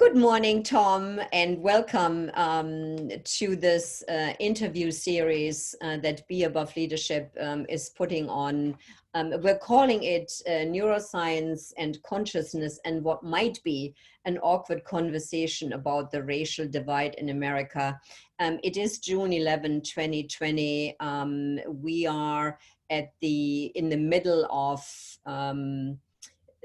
Good morning, Tom, and welcome to this interview series that Be Above Leadership is putting on. We're calling it Neuroscience and Consciousness and What Might Be an Awkward Conversation About the Racial Divide in America. It is June 11, 2020. We are in the middle of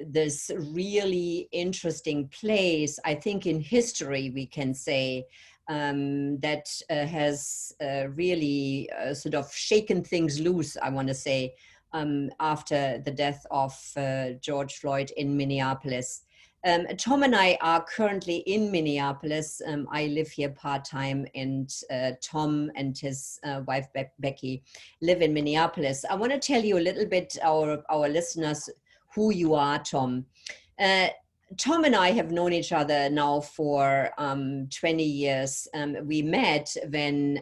this really interesting place, I think in history, we can say, that has really sort of shaken things loose, I want to say, after the death of George Floyd in Minneapolis. Tom and I are currently in Minneapolis. I live here part-time, and Tom and his wife, Becky, live in Minneapolis. I want to tell you a little bit, our listeners, who you are, Tom. Tom and I have known each other now for 20 years. We met when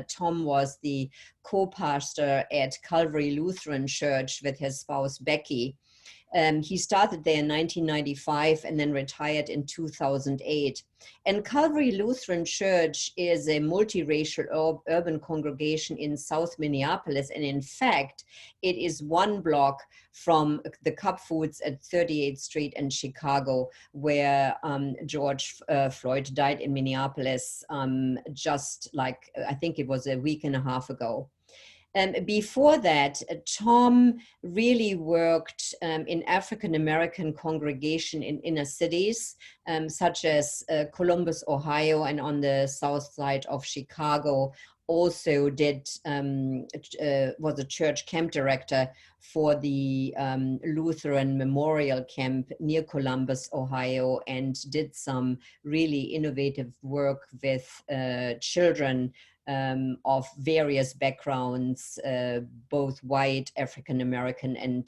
Tom was the co-pastor at Calvary Lutheran Church with his spouse, Becky. He started there in 1995 and then retired in 2008. And Calvary Lutheran Church is a multiracial urban congregation in South Minneapolis. And in fact, it is one block from the Cup Foods at 38th Street in Chicago, where George Floyd died in Minneapolis just like, I think it was a week and a half ago. Before that, Tom really worked in African-American congregation in inner cities, such as Columbus, Ohio, and on the south side of Chicago. Also was a church camp director for the Lutheran Memorial Camp near Columbus, Ohio, and did some really innovative work with children of various backgrounds, both white, African-American, and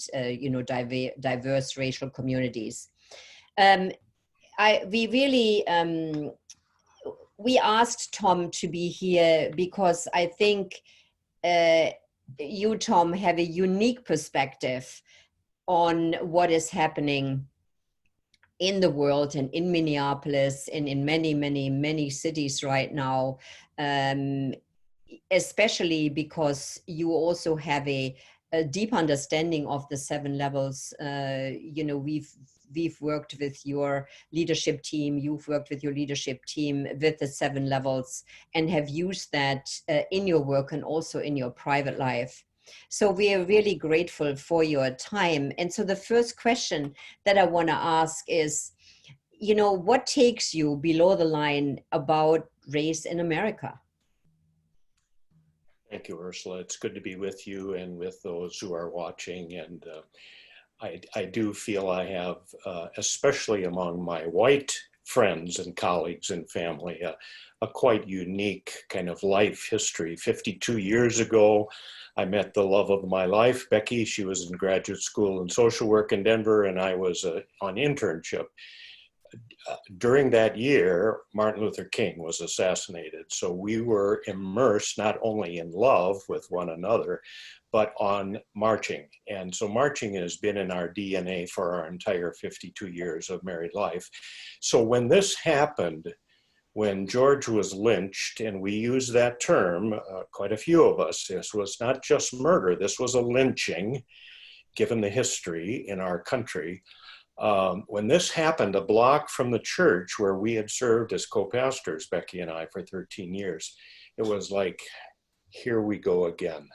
diverse racial communities. We asked Tom to be here because I think you, Tom, have a unique perspective on what is happening in the world and in Minneapolis and in many, many, many cities right now, especially because you also have a deep understanding of the 7 levels. We've worked with your leadership team, you've worked with your leadership team with the 7 levels and have used that in your work and also in your private life. So we are really grateful for your time. And so the first question that I want to ask is, what takes you below the line about race in America? Thank you, Ursula. It's good to be with you and with those who are watching. And I do feel I have, especially among my white friends and colleagues and family, a quite unique kind of life history. 52 years ago, I met the love of my life, Becky. She was in graduate school in social work in Denver, and I was on internship. During that year, Martin Luther King was assassinated. So we were immersed not only in love with one another, but on marching. And so marching has been in our DNA for our entire 52 years of married life. So when this happened, when George was lynched, and we use that term, quite a few of us, this was not just murder, this was a lynching, given the history in our country. When this happened, a block from the church where we had served as co-pastors, Becky and I, for 13 years, it was like, here we go again.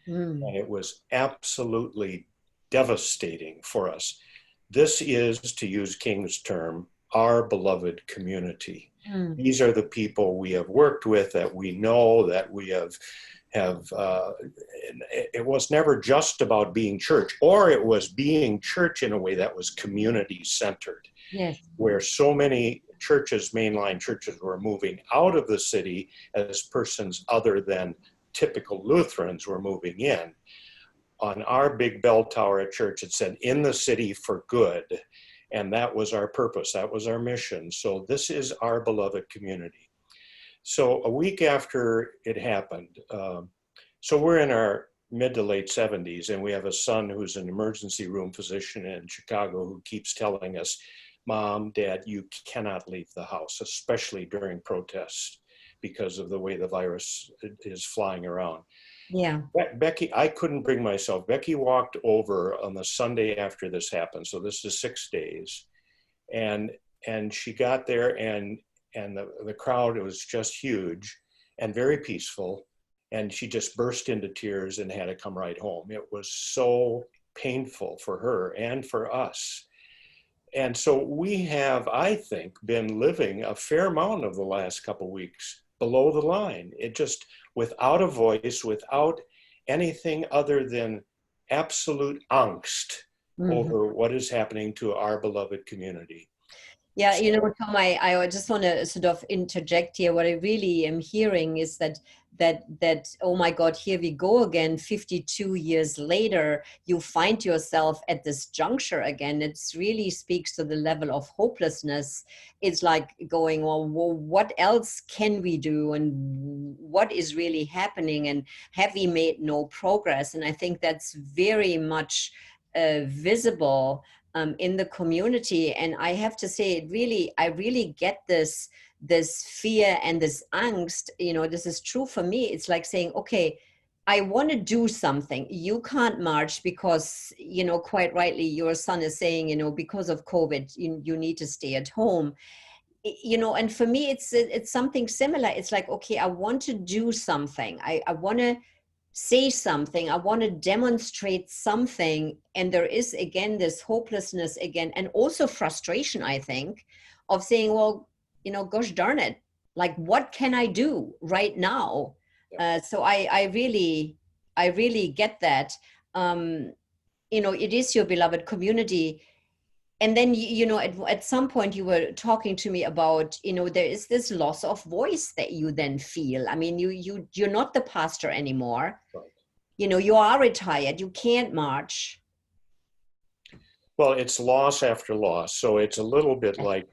And it was absolutely devastating for us. This is, to use King's term, our beloved community. These are the people we have worked with, that we know, that we have it was never just about being church, or it was being church in a way that was community centered. Yes. Where so many churches, mainline churches, were moving out of the city as persons other than typical Lutherans were moving in. On our big bell tower at church, it said, "In the city for good." And that was our purpose, that was our mission. So this is our beloved community. So a week after it happened, so we're in our mid to late 70s, and we have a son who's an emergency room physician in Chicago who keeps telling us, Mom, Dad, you cannot leave the house, especially during protests because of the way the virus is flying around. Yeah. Becky, I couldn't bring myself. Becky walked over on the Sunday after this happened. So this is 6 days. And she got there and the crowd, it was just huge and very peaceful. And she just burst into tears and had to come right home. It was so painful for her and for us. And so we have, I think, been living a fair amount of the last couple of weeks below the line. It just, without a voice, without anything other than absolute angst over what is happening to our beloved community. Yeah, you know, Tom, I just want to sort of interject here. What I really am hearing is that oh my God, here we go again. 52 years later, you find yourself at this juncture again. It really speaks to the level of hopelessness. It's like going, well, what else can we do, and what is really happening, and have we made no progress? And I think that's very much visible in the community. And I have to say, I really get this fear and this angst. You know, this is true for me. It's like saying, okay, I want to do something. You can't march because, you know, quite rightly, your son is saying, you know, because of COVID, you need to stay at home. You know, and for me, it's something similar. It's like, okay, I want to do something. I want to say something. I want to demonstrate something. And there is, again, this hopelessness again, and also frustration, I think, of saying, well, you know, gosh darn it, like, what can I do right now? So I really get that. You know, it is your beloved community. And then, you know, at some point you were talking to me about, you know, there is this loss of voice that you then feel. I mean, you're not the pastor anymore. Right. You know, you are retired. You can't march. Well, it's loss after loss. So it's a little bit like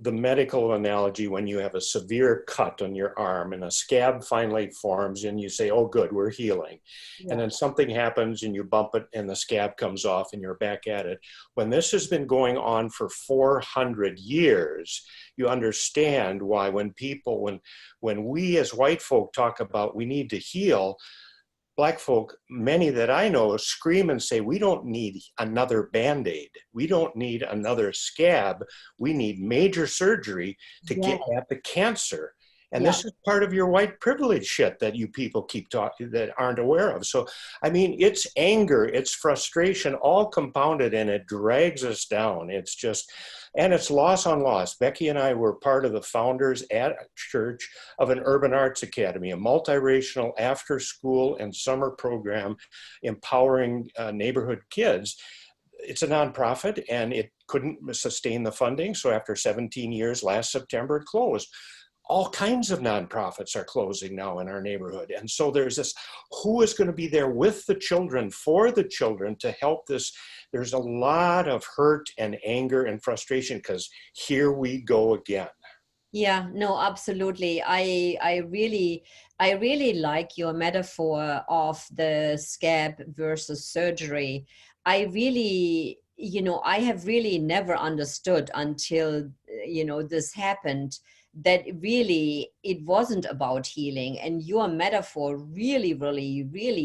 the medical analogy when you have a severe cut on your arm and a scab finally forms and you say, oh, good, we're healing. Yeah. And then something happens and you bump it and the scab comes off and you're back at it. When this has been going on for 400 years, you understand why when we as white folk talk about we need to heal, Black folk, many that I know, scream and say, we don't need another Band-Aid. We don't need another scab. We need major surgery to get at the cancer. And this is part of your white privilege shit that you people keep talking, that aren't aware of. So, I mean, it's anger, it's frustration, all compounded, and it drags us down. It's just, and it's loss on loss. Becky and I were part of the founders at church of an urban arts academy, a multiracial after school and summer program empowering neighborhood kids. It's a nonprofit and it couldn't sustain the funding. So after 17 years, last September, it closed. All kinds of nonprofits are closing now in our neighborhood. And so there's this, who is going to be there with the children, for the children, to help this? There's a lot of hurt and anger and frustration because here we go again. Yeah, no, absolutely. I really like your metaphor of the scab versus surgery. I really, you know, I have really never understood until, you know, this happened, that really it wasn't about healing. And your metaphor really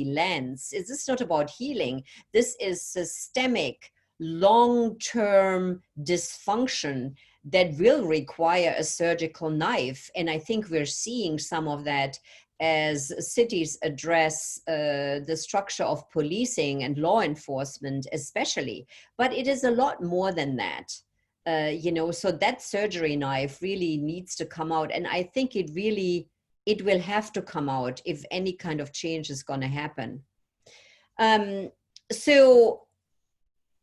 lands. This is not about healing. This is systemic, long-term dysfunction that will require a surgical knife. And I think we're seeing some of that as cities address the structure of policing and law enforcement especially. But it is a lot more than that. You know, so that surgery knife really needs to come out. And I think it will have to come out if any kind of change is going to happen. So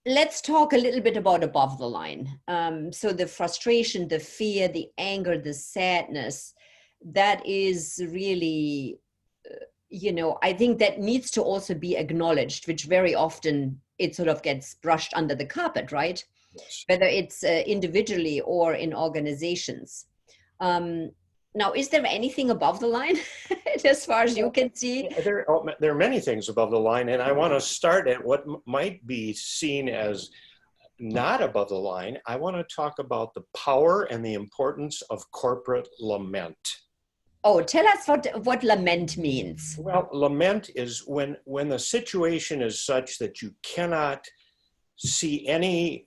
let's talk a little bit about above the line. So the frustration, the fear, the anger, the sadness, that is really, you know, I think that needs to also be acknowledged, which very often it sort of gets brushed under the carpet, right? Yes. Whether it's individually or in organizations. Now, is there anything above the line as far as you can see? There are many things above the line, and I want to start at what might be seen as not above the line, I want to talk about the power and the importance of corporate lament. Oh, tell us what lament means. Well, lament is when the situation is such that you cannot see any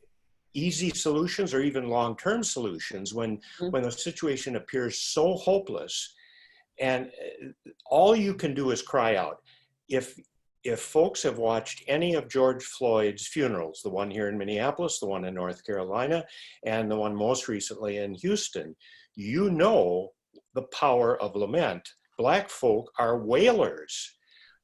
easy solutions or even long-term solutions, when the situation appears so hopeless, and all you can do is cry out. If folks have watched any of George Floyd's funerals, the one here in Minneapolis, the one in North Carolina, and the one most recently in Houston, you know the power of lament. Black folk are wailers.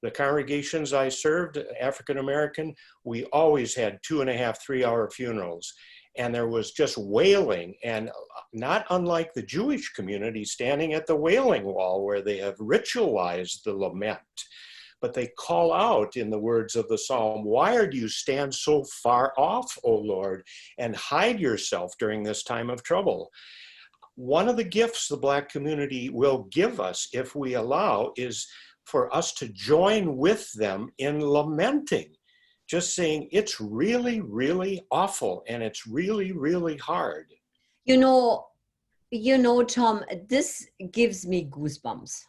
The congregations I served, African American, we always had 2.5, 3-hour funerals. And there was just wailing, and not unlike the Jewish community standing at the wailing wall where they have ritualized the lament. But they call out in the words of the psalm, "Why do you stand so far off, O Lord, and hide yourself during this time of trouble?" One of the gifts the Black community will give us, if we allow, is for us to join with them in lamenting, just saying it's really, really awful and it's really, really hard. You know, Tom, this gives me goosebumps.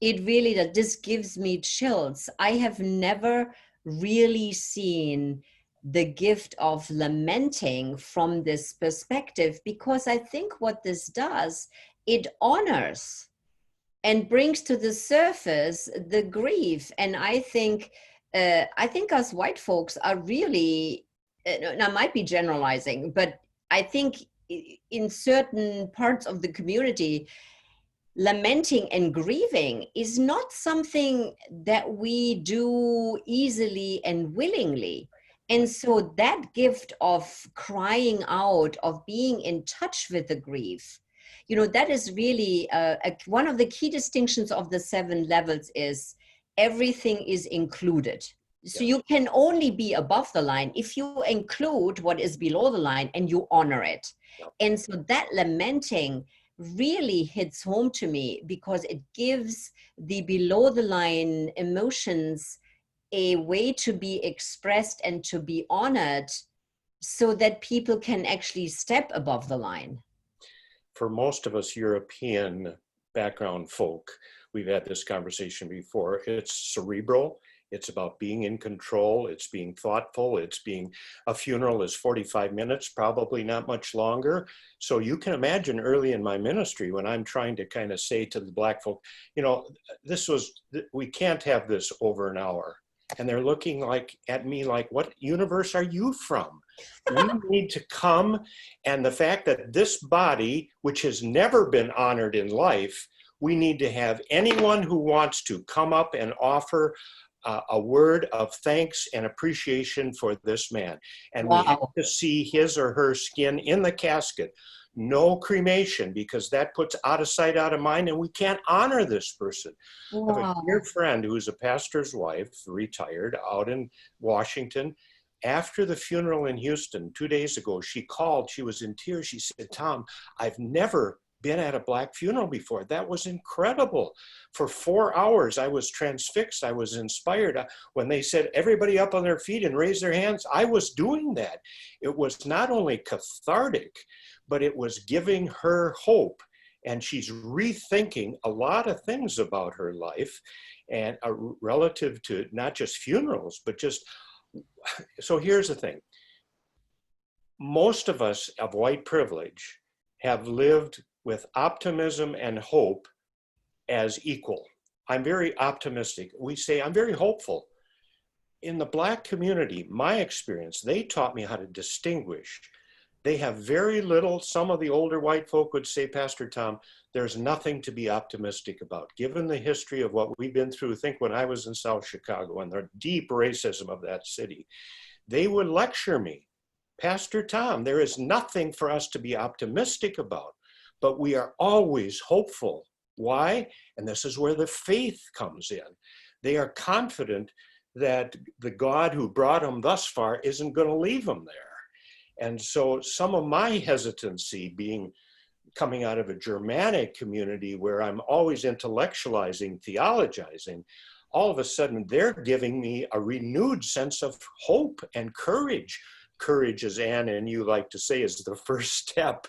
It really does. This gives me chills. I have never really seen the gift of lamenting from this perspective, because I think what this does, it honors and brings to the surface the grief. And I think us white folks are really, and I might be generalizing, but I think in certain parts of the community, lamenting and grieving is not something that we do easily and willingly. And so that gift of crying out, of being in touch with the grief, you know, that is really one of the key distinctions of the 7 levels is everything is included. So you can only be above the line if you include what is below the line and you honor it. And so that lamenting really hits home to me, because it gives the below the line emotions a way to be expressed and to be honored, so that people can actually step above the line. For most of us European background folk, we've had this conversation before, it's cerebral. It's about being in control. It's being thoughtful. It's being, a funeral is 45 minutes, probably not much longer. So you can imagine early in my ministry when I'm trying to kind of say to the Black folk, you know, we can't have this over an hour. And they're looking at me like, what universe are you from? We need to come. And the fact that this body, which has never been honored in life, we need to have anyone who wants to come up and offer a word of thanks and appreciation for this man. And we have to see his or her skin in the casket. No cremation, because that puts out of sight, out of mind, and we can't honor this person. I have a dear friend who's a pastor's wife, retired, out in Washington. After the funeral in Houston 2 days ago, she called, she was in tears. She said, "Tom, I've never been at a Black funeral before. That was incredible. For 4 hours, I was transfixed. I was inspired. When they said, everybody up on their feet and raise their hands, I was doing that." It was not only cathartic, but it was giving her hope. And she's rethinking a lot of things about her life, and relative to not just funerals, but just, so here's the thing. Most of us of white privilege have lived with optimism and hope as equal. I'm very optimistic. We say, I'm very hopeful. In the Black community, my experience, they taught me how to distinguish. They have very little. Some of the older white folk would say, "Pastor Tom, there's nothing to be optimistic about. Given the history of what we've been through," think when I was in South Chicago and the deep racism of that city, they would lecture me, "Pastor Tom, there is nothing for us to be optimistic about, but we are always hopeful." Why? And this is where the faith comes in. They are confident that the God who brought them thus far isn't going to leave them there. And so some of my hesitancy coming out of a Germanic community where I'm always intellectualizing, theologizing, all of a sudden they're giving me a renewed sense of hope and courage. courage, as Anna and you like to say, is the first step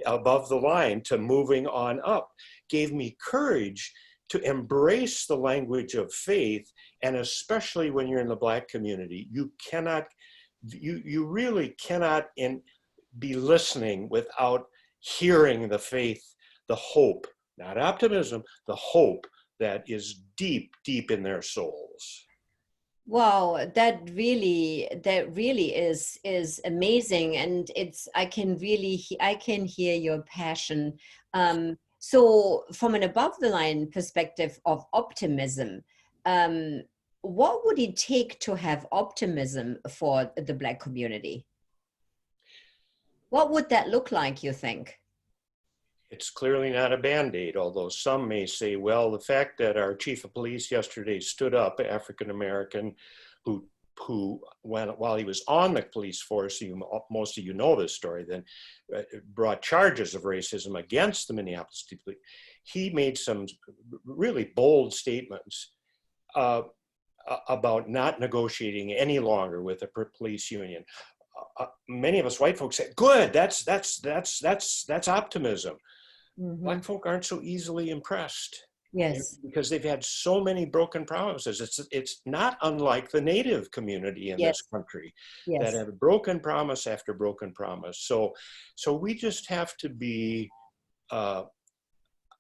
above the line to moving on up, gave me courage to embrace the language of faith. And especially when you're in the Black community, you really cannot be listening without hearing the faith, the hope, not optimism, the hope that is deep, deep in their souls. Wow, that really is amazing, and I can hear your passion. So from an above the line perspective of optimism, what would it take to have optimism for the Black community? What would that look like, you think? It's clearly not a Band-Aid, although some may say, well, the fact that our chief of police yesterday stood up, African-American, while he was on the police force, most of you know this story, then brought charges of racism against the Minneapolis police. He made some really bold statements about not negotiating any longer with the police union. Many of us white folks said, good, that's optimism. Mm-hmm. Black folk aren't so easily impressed. Yes. Because they've had so many broken promises. It's not unlike the Native community in this country that have broken promise after broken promise. So we just have to be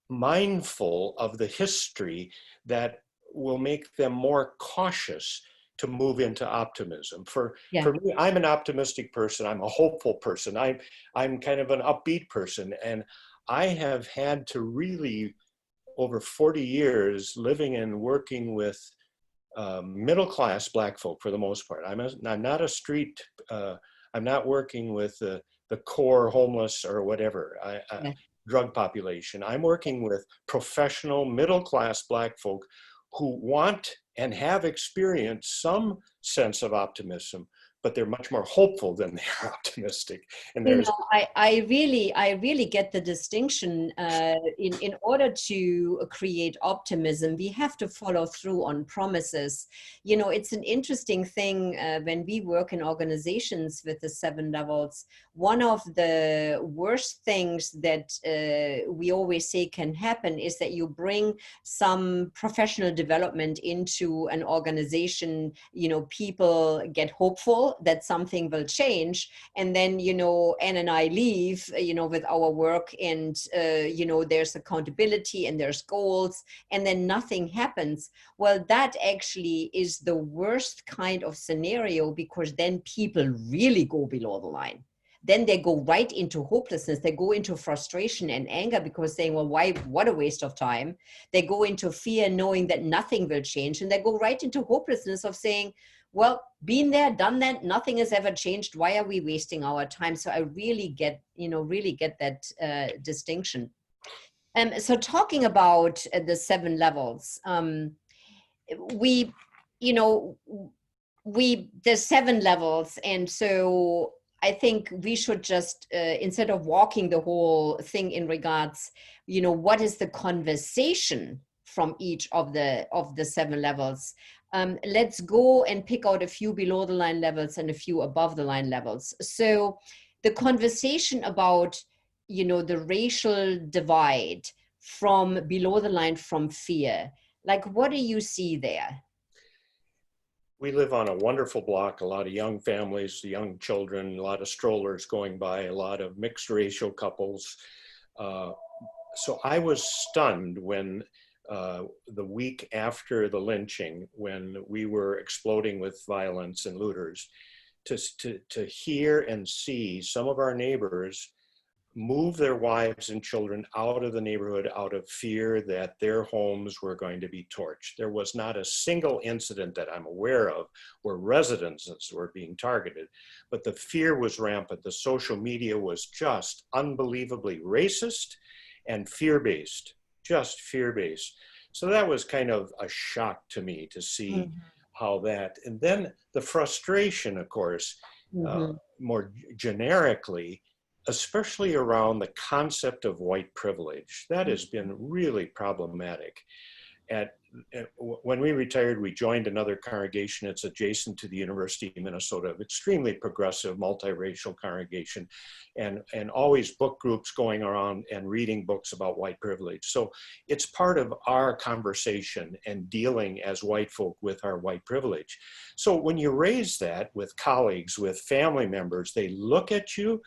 mindful of the history that will make them more cautious to move into optimism. For me, I'm an optimistic person. I'm a hopeful person. I'm kind of an upbeat person. And I have had to really, over 40 years, living and working with middle-class Black folk for the most part. I'm not a street, I'm not working with the core homeless or whatever, drug population. I'm working with professional middle-class Black folk who want and have experienced some sense of optimism, but they're much more hopeful than they are optimistic. And there's, I really get the distinction. In order to create optimism, we have to follow through on promises. You know, it's an interesting thing when we work in organizations with the 7 levels. One of the worst things that we always say can happen is that you bring some professional development into an organization. You know, people get hopeful that something will change, and then, you know, Anne and I leave, you know, with our work, and you know, there's accountability and there's goals, and then nothing happens. Well, that actually is the worst kind of scenario, because then people really go below the line. Then they go right into hopelessness. They go into frustration and anger, because saying, well, why, what a waste of time. They go into fear, knowing that nothing will change, and they go right into hopelessness of saying, well, been there, done that, nothing has ever changed. Why are we wasting our time? So I really get that distinction. So talking about the 7 levels, there's 7 levels. And so I think we should just, instead of walking the whole thing in regards, you know, what is the conversation from each of the 7 levels? Let's go and pick out a few below the line levels and a few above the line levels. So the conversation about, you know, the racial divide from below the line, from fear, like, what do you see there? We live on a wonderful block, a lot of young families, young children, a lot of strollers going by, a lot of mixed racial couples. So I was stunned when the week after the lynching, when we were exploding with violence and looters, to hear and see some of our neighbors move their wives and children out of the neighborhood out of fear that their homes were going to be torched. There was not a single incident that I'm aware of where residences were being targeted, but the fear was rampant. The social media was just unbelievably racist and fear-based, just fear-based. So that was kind of a shock to me to see how that, and then the frustration, of course, more generically, especially around the concept of white privilege. That has been really problematic. when we retired, we joined another congregation. It's adjacent to the University of Minnesota, extremely progressive, multiracial congregation, and always book groups going around and reading books about white privilege. So it's part of our conversation and dealing as white folk with our white privilege. So when you raise that with colleagues, with family members, they look at you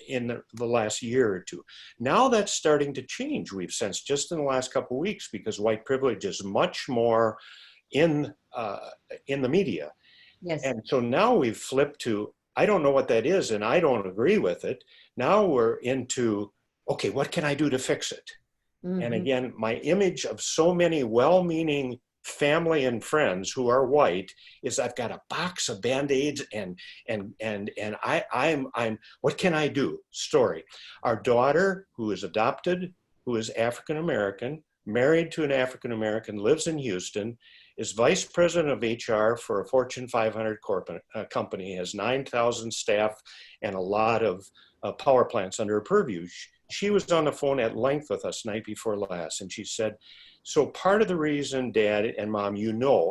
in the last year or two. Now that's starting to change, we've sensed just in the last couple of weeks, because white privilege is much more in the media. Yes. And so now we've flipped to, I don't know what that is and I don't agree with it. Now we're into, okay, what can I do to fix it? Mm-hmm. And again, my image of so many well-meaning family and friends who are white is I've got a box of Band-Aids and I'm what can I do? Story. Our daughter, who is adopted, who is African-American, married to an African-American, lives in Houston, is vice president of HR for a Fortune 500 corporate company, has 9,000 staff and a lot of power plants under her purview. She was on the phone at length with us night before last, and she said, so part of the reason, Dad and Mom,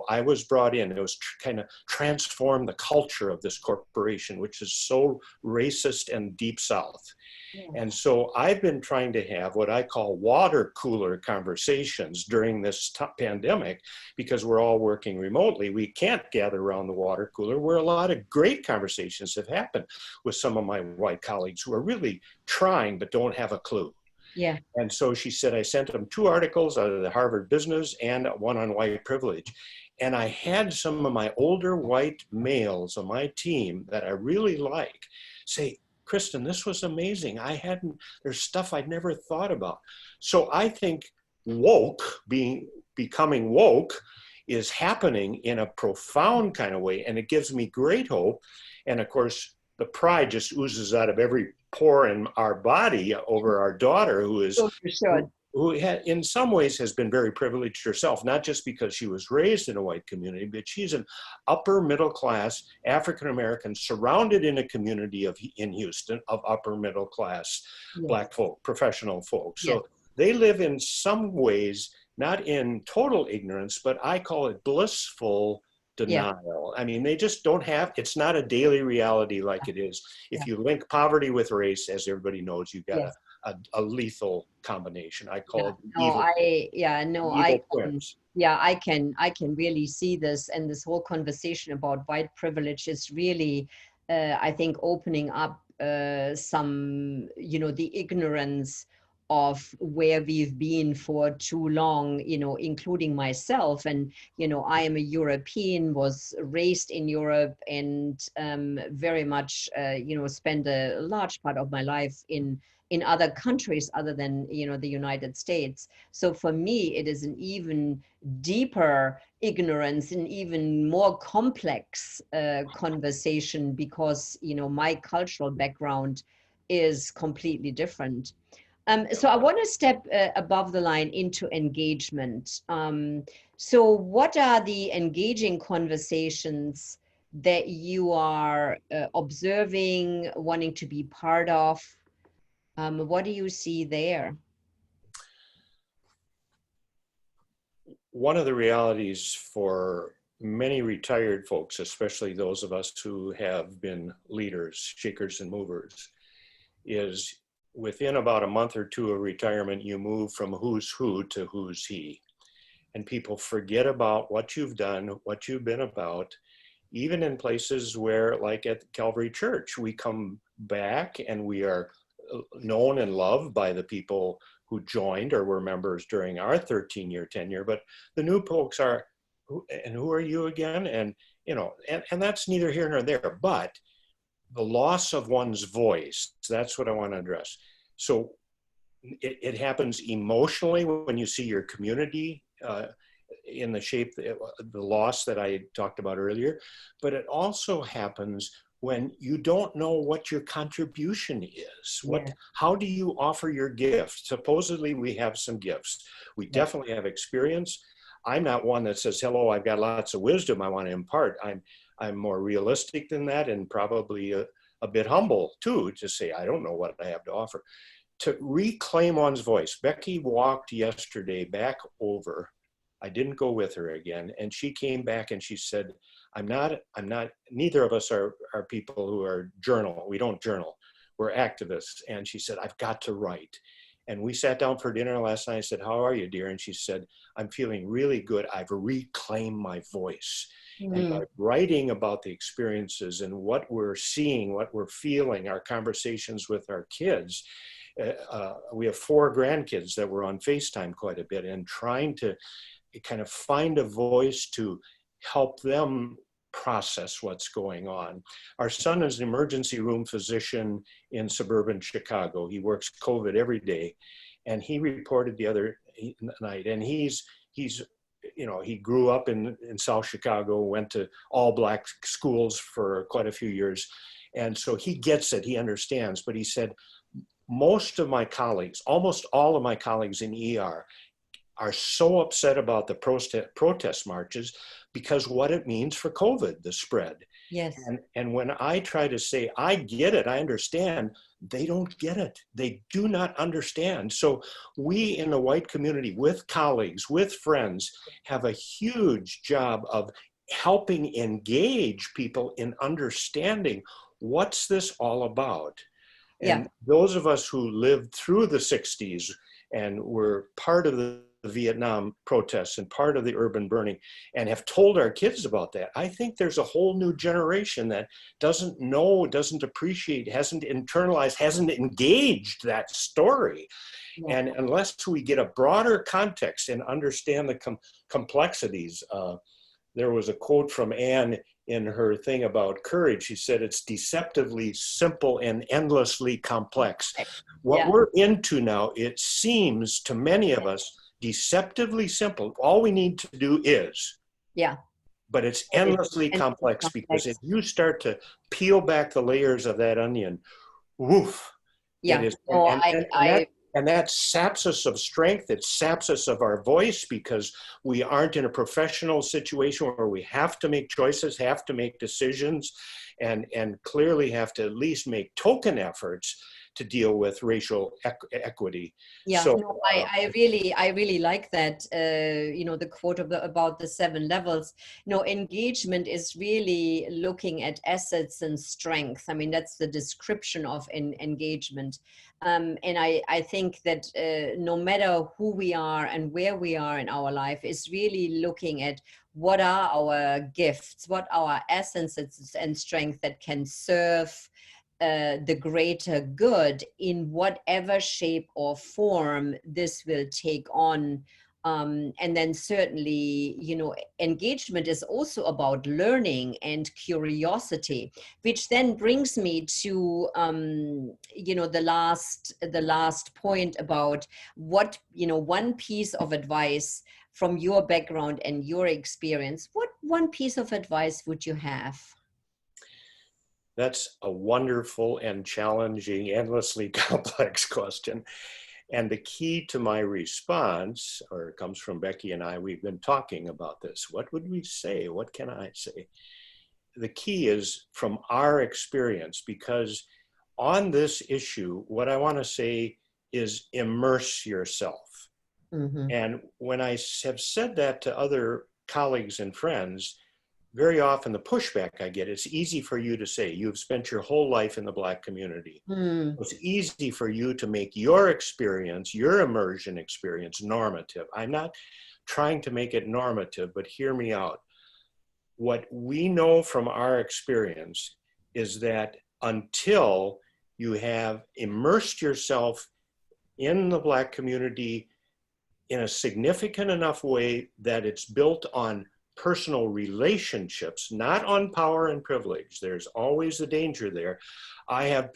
I was brought in, it was kind of transform the culture of this corporation, which is so racist and deep South. Yeah. And so I've been trying to have what I call water cooler conversations during this pandemic, because we're all working remotely. We can't gather around the water cooler, where a lot of great conversations have happened with some of my white colleagues who are really trying but don't have a clue. Yeah. And so she said, I sent them 2 articles out of the Harvard Business and one on white privilege. And I had some of my older white males on my team that I really like say, Kristen, this was amazing. There's stuff I'd never thought about. So I think becoming woke is happening in a profound kind of way. And it gives me great hope. And of course, the pride just oozes out of every pore in our body over our daughter, who is, who in some ways has been very privileged herself, not just because she was raised in a white community, but she's an upper middle class African-American surrounded in a community in Houston of upper middle class Black folk, professional folks. So they live in some ways, not in total ignorance, but I call it blissful denial. I mean, they just don't have, it's not a daily reality like it is. If you link poverty with race, as everybody knows, you've got a lethal combination. I call it twins. I can really see this, and this whole conversation about white privilege is really, I think, opening up some, the ignorance of where we've been for too long, including myself. And, I am a European, was raised in Europe, and very much, spent a large part of my life in other countries other than, the United States. So for me, it is an even deeper ignorance, an even more complex conversation, because, my cultural background is completely different. So I want to step above the line into engagement. So what are the engaging conversations that you are observing, wanting to be part of? What do you see there? One of the realities for many retired folks, especially those of us who have been leaders, shakers and movers, is within about a month or two of retirement, you move from who's who to who's he. And people forget about what you've done, what you've been about, even in places where, like at Calvary Church, we come back and we are known and loved by the people who joined or were members during our 13-year tenure. But the new folks are, who are you again? And, and that's neither here nor there. But the loss of one's voice, that's what I want to address. So it happens emotionally when you see your community in the shape, the loss that I talked about earlier, but it also happens when you don't know what your contribution is. How do you offer your gift? Supposedly we have some gifts. We definitely have experience. I'm not one that says, hello, I've got lots of wisdom I want to impart. I'm more realistic than that, and probably a bit humble too, to say, I don't know what I have to offer. To reclaim one's voice. Becky walked yesterday back over I didn't go with her again. And she came back and she said, neither of us are people who are we don't journal. We're activists. And she said, I've got to write. And we sat down for dinner last night. I said, how are you, dear? And she said, I'm feeling really good. I've reclaimed my voice. And by writing about the experiences and what we're seeing, what we're feeling, our conversations with our kids, we have 4 grandkids that were on FaceTime quite a bit, and trying to kind of find a voice to help them process what's going on. Our son is an emergency room physician in suburban Chicago. He works COVID every day. And he reported the other night, and he's he grew up in South Chicago, went to all Black schools for quite a few years. And so he gets it, he understands. But he said, most of my colleagues, almost all of my colleagues in ER are so upset about the protest marches because what it means for COVID, the spread. Yes. And when I try to say, I get it, I understand, they don't get it. They do not understand. So we in the white community, with colleagues, with friends, have a huge job of helping engage people in understanding what's this all about. And those of us who lived through the 60s and were part of the Vietnam protests and part of the urban burning and have told our kids about that, I think there's a whole new generation that doesn't know, doesn't appreciate, hasn't internalized, hasn't engaged that story. Yeah. And unless we get a broader context and understand the complexities, there was a quote from Anne in her thing about courage. She said, it's deceptively simple and endlessly complex. What we're into now, it seems to many of us, deceptively simple. All we need to do is. Yeah. But it's endlessly complex, because if you start to peel back the layers of that onion, woof. Yeah. It is, and that saps us of strength. It saps us of our voice, because we aren't in a professional situation where we have to make choices, have to make decisions, and clearly have to at least make token efforts to deal with racial equity. Yeah, so, no, I really like that, the quote about the 7 levels. Engagement is really looking at assets and strength. I mean, that's the description of engagement. And I think that no matter who we are and where we are in our life, is really looking at what are our gifts, what are our assets and strength that can serve the greater good in whatever shape or form this will take on. And then certainly, engagement is also about learning and curiosity, which then brings me to, the last point about what, one piece of advice from your background and your experience. What one piece of advice would you have? That's a wonderful and challenging, endlessly complex question. And the key to my response, or it comes from Becky and I, we've been talking about this. What would we say? What can I say? The key is from our experience, because on this issue, what I want to say is immerse yourself. Mm-hmm. And when I have said that to other colleagues and friends, very often the pushback I get, it's easy for you to say, you've spent your whole life in the Black community. Mm. It's easy for you to make your experience, your immersion experience, normative. I'm not trying to make it normative, but hear me out. What we know from our experience is that until you have immersed yourself in the Black community in a significant enough way that it's built on personal relationships, not on power and privilege. There's always a danger there. I have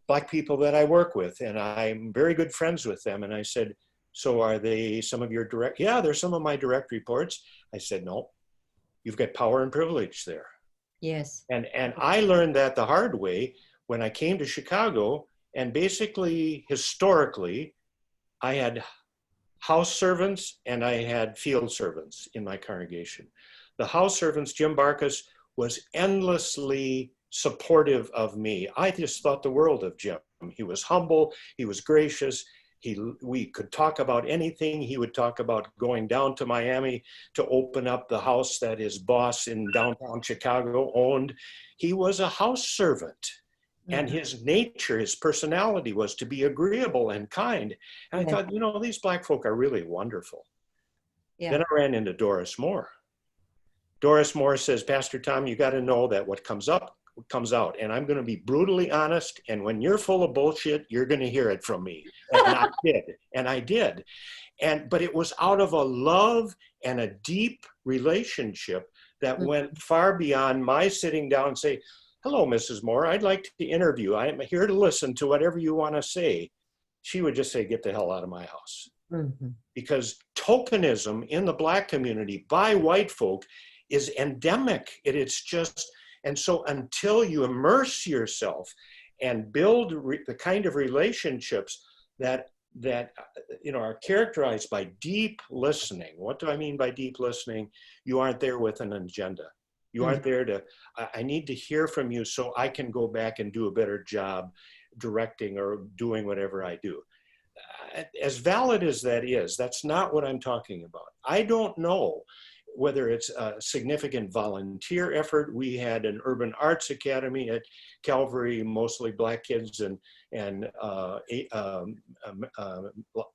Black people that I work with, and I'm very good friends with them. And I said, so are they some of your direct? Yeah, they're some of my direct reports. I said, no, you've got power and privilege there. Yes. And I learned that the hard way when I came to Chicago, and basically historically, I had house servants and I had field servants in my congregation. The house servants, Jim Barkas, was endlessly supportive of me. I just thought the world of Jim. He was humble, he was gracious, We could talk about anything. He would talk about going down to Miami to open up the house that his boss in downtown Chicago owned. He was a house servant. And his nature, his personality was to be agreeable and kind. And I thought, you know, these Black folk are really wonderful. Yeah. Then I ran into Doris Moore. Doris Moore says, Pastor Tom, you got to know that what comes up comes out. And I'm going to be brutally honest. And when you're full of bullshit, you're going to hear it from me. And I did. And I did. But it was out of a love and a deep relationship that went far beyond my sitting down and say, hello, Mrs. Moore, I'd like to interview. I'm here to listen to whatever you want to say. She would just say, get the hell out of my house. Because tokenism in the Black community by white folk is endemic. It's just, and so until you immerse yourself and build the kind of relationships that you know are characterized by deep listening. What do I mean by deep listening? You aren't there with an agenda. You aren't there to, I need to hear from you so I can go back and do a better job directing or doing whatever I do. As valid as that is, that's not what I'm talking about. I don't know whether it's a significant volunteer effort. We had an urban arts academy at Calvary, mostly Black kids and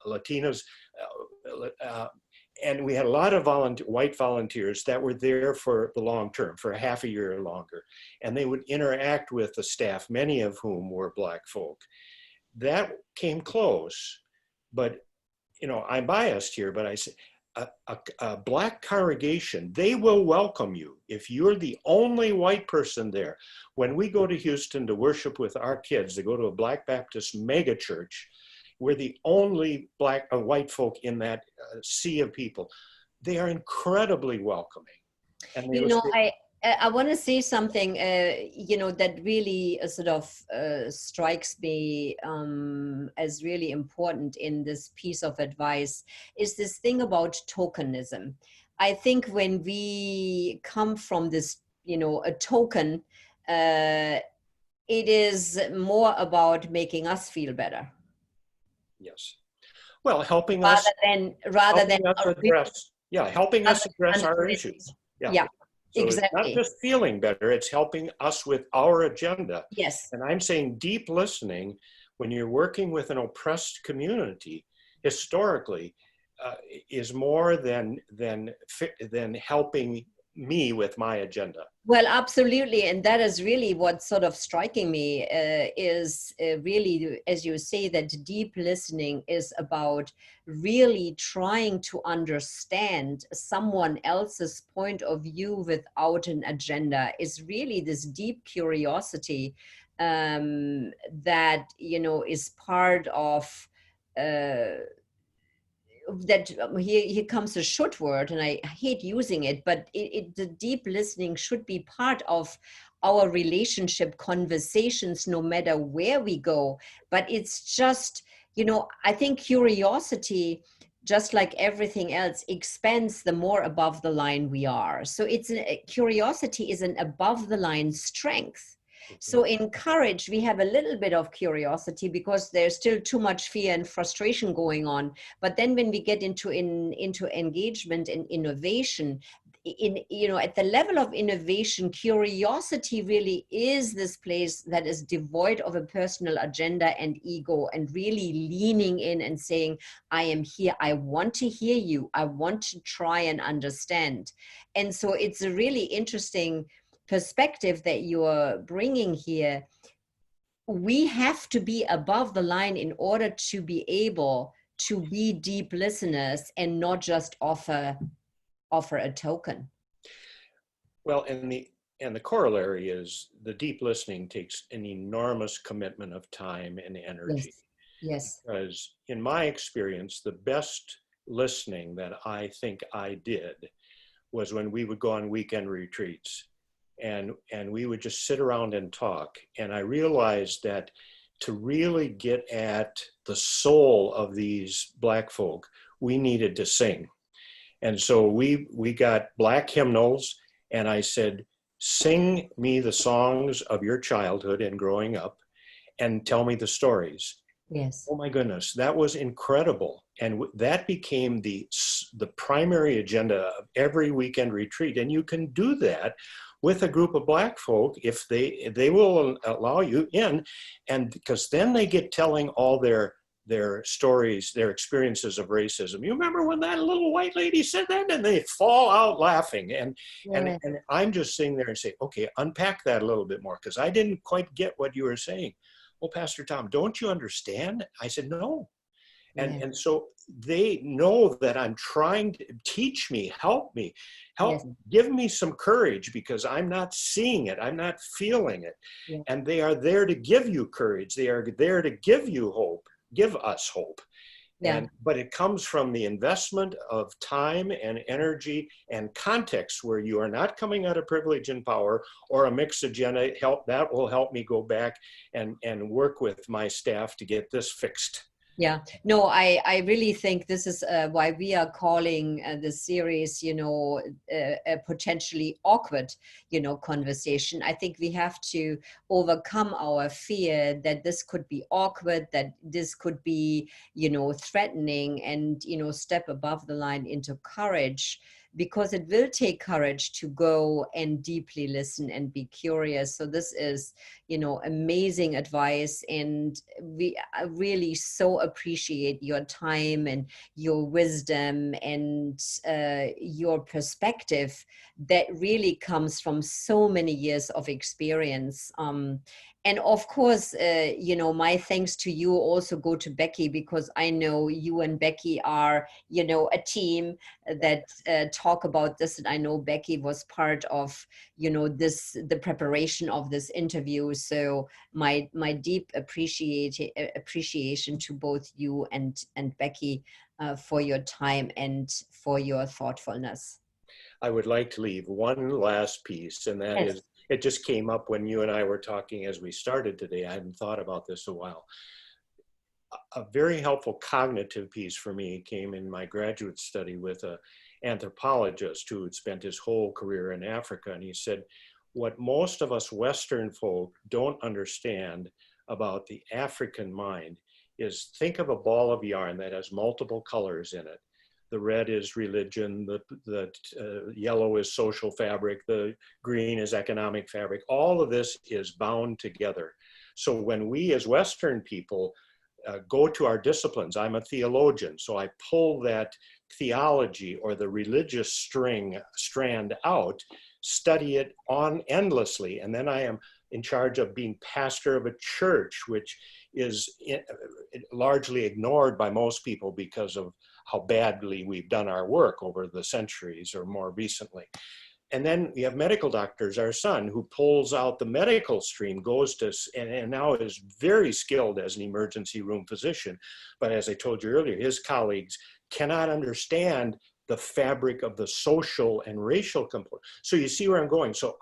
Latinas. And we had a lot of white volunteers that were there for the long term, for half a year or longer. And they would interact with the staff, many of whom were Black folk. That came close, but you know, I'm biased here, but I say a Black congregation, they will welcome you if you're the only white person there. When we go to Houston to worship with our kids, they go to a Black Baptist mega church. We're the only white folk in that sea of people. They are incredibly welcoming. And you know, I want to say something, you know, that really sort of strikes me as really important in this piece of advice is this thing about tokenism. I think when we come from this, you know, a token, it is more about making us feel better. Yes. Well, helping us address our issues. Yeah. So exactly. It's not just feeling better, it's helping us with our agenda. Yes. And I'm saying deep listening, when you're working with an oppressed community, historically, is more than helping me with my agenda. Well, absolutely. And that is really what's sort of striking me is really, as you say, that deep listening is about really trying to understand someone else's point of view without an agenda. Is really this deep curiosity that, you know, is part of that here comes a should word, and I hate using it, but the deep listening should be part of our relationship conversations, no matter where we go. But it's just, you know, I think curiosity, just like everything else, expands the more above the line we are. So curiosity is an above the line strength. So in courage, we have a little bit of curiosity because there's still too much fear and frustration going on. But then when we get into engagement and innovation, you know, at the level of innovation, curiosity really is this place that is devoid of a personal agenda and ego, and really leaning in and saying, I am here. I want to hear you. I want to try and understand. And so it's a really interesting perspective that you're bringing here. We have to be above the line in order to be able to be deep listeners and not just offer a token. Well, and the corollary is the deep listening takes an enormous commitment of time and energy. Yes. Because in my experience, the best listening that I think I did was when we would go on weekend retreats. And we would just sit around and talk. And I realized that to really get at the soul of these Black folk, we needed to sing. And so we got Black hymnals, and I said, sing me the songs of your childhood and growing up, and tell me the stories. Yes. Oh my goodness, that was incredible. And that became the primary agenda of every weekend retreat. And you can do that with a group of Black folk if they will allow you in. And because then they get telling all their stories, their experiences of racism. You remember when that little white lady said that? And they fall out laughing. And I'm just sitting there and say, okay, unpack that a little bit more, because I didn't quite get what you were saying. Well, Pastor Tom, don't you understand? I said, no. And so they know that I'm trying to teach me, help me, give me some courage, because I'm not seeing it. I'm not feeling it. Yeah. And they are there to give you courage. They are there to give you hope, give us hope. Yeah. But it comes from the investment of time and energy and context, where you are not coming out of privilege and power or a mixed agenda. That will help me go back and work with my staff to get this fixed. Yeah, no, I really think this is why we are calling the series, a potentially awkward, conversation. I think we have to overcome our fear that this could be awkward, that this could be, threatening, and, step above the line into courage, because it will take courage to go and deeply listen and be curious. So this is, amazing advice. And we really so appreciate your time and your wisdom and your perspective that really comes from so many years of experience. And of course, my thanks to you also go to Becky, because I know you and Becky are, a team that talk about this. And I know Becky was part of, the preparation of this interview. So my deep appreciation to both you and Becky for your time and for your thoughtfulness. I would like to leave one last piece, and that is, it just came up when you and I were talking as we started today. I hadn't thought about this a while. A very helpful cognitive piece for me came in my graduate study with an anthropologist who had spent his whole career in Africa. And he said, what most of us Western folk don't understand about the African mind is, think of a ball of yarn that has multiple colors in it. The red is religion, the yellow is social fabric, the green is economic fabric. All of this is bound together. So when we as Western people go to our disciplines, I'm a theologian, so I pull that theology or the religious strand out, study it on endlessly, and then I am in charge of being pastor of a church, which is largely ignored by most people because of how badly we've done our work over the centuries or more recently. And then we have medical doctors, our son, who pulls out the medical stream, goes to, and now is very skilled as an emergency room physician. But as I told you earlier, his colleagues cannot understand the fabric of the social and racial component. So you see where I'm going. So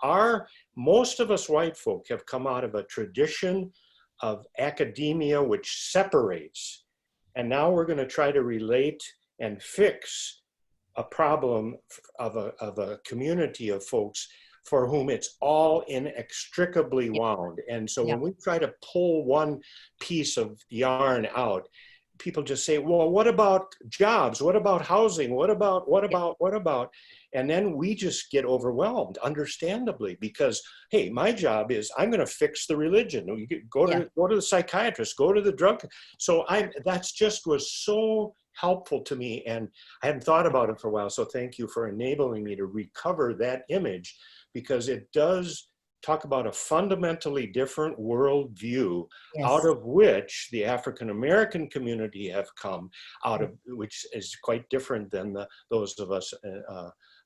most of us white folk have come out of a tradition of academia which separates. And now we're going to try to relate and fix a problem of a community of folks for whom it's all inextricably wound. And so when we try to pull one piece of yarn out, people just say, well, what about jobs? What about housing? What about? And then we just get overwhelmed, understandably, because, hey, my job is I'm going to fix the religion. Go to the psychiatrist, go to the drug. So that's just was so helpful to me, and I hadn't thought about it for a while. So thank you for enabling me to recover that image, because it does talk about a fundamentally different worldview, out of which the African-American community have come out of, which is quite different than those of us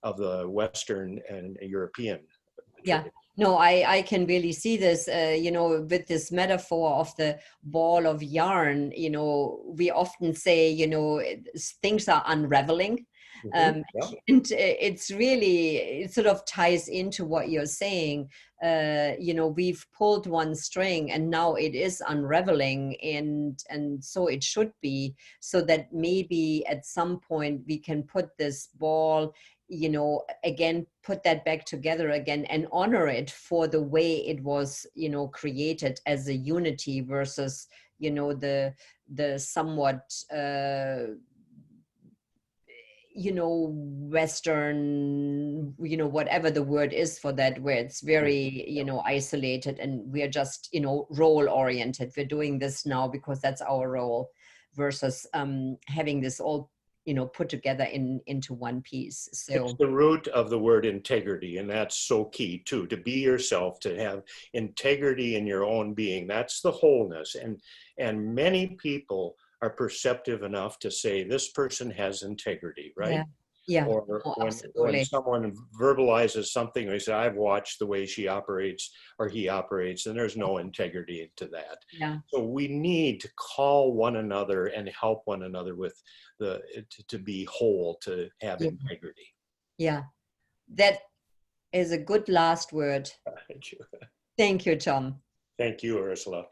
of the Western and European. Yeah. No, I can really see this, with this metaphor of the ball of yarn. We often say, things are unraveling. And it's really, it sort of ties into what you're saying. We've pulled one string and now it is unraveling, and so it should be, so that maybe at some point we can put this ball, again, put that back together again and honor it for the way it was, created as a unity versus, the somewhat Western, whatever the word is for that, where it's very, isolated, and we're just, role oriented. We're doing this now because that's our role, versus having this all, put together into one piece. So it's the root of the word integrity, and that's so key too, to be yourself, to have integrity in your own being. That's the wholeness. And many people are perceptive enough to say this person has integrity, right? Yeah. Or Absolutely. when someone verbalizes something, they say, I've watched the way she operates or he operates, and there's no integrity to that. Yeah. So we need to call one another and help one another with to be whole, to have integrity. Yeah. That is a good last word. Thank you. Thank you, Tom. Thank you, Ursula.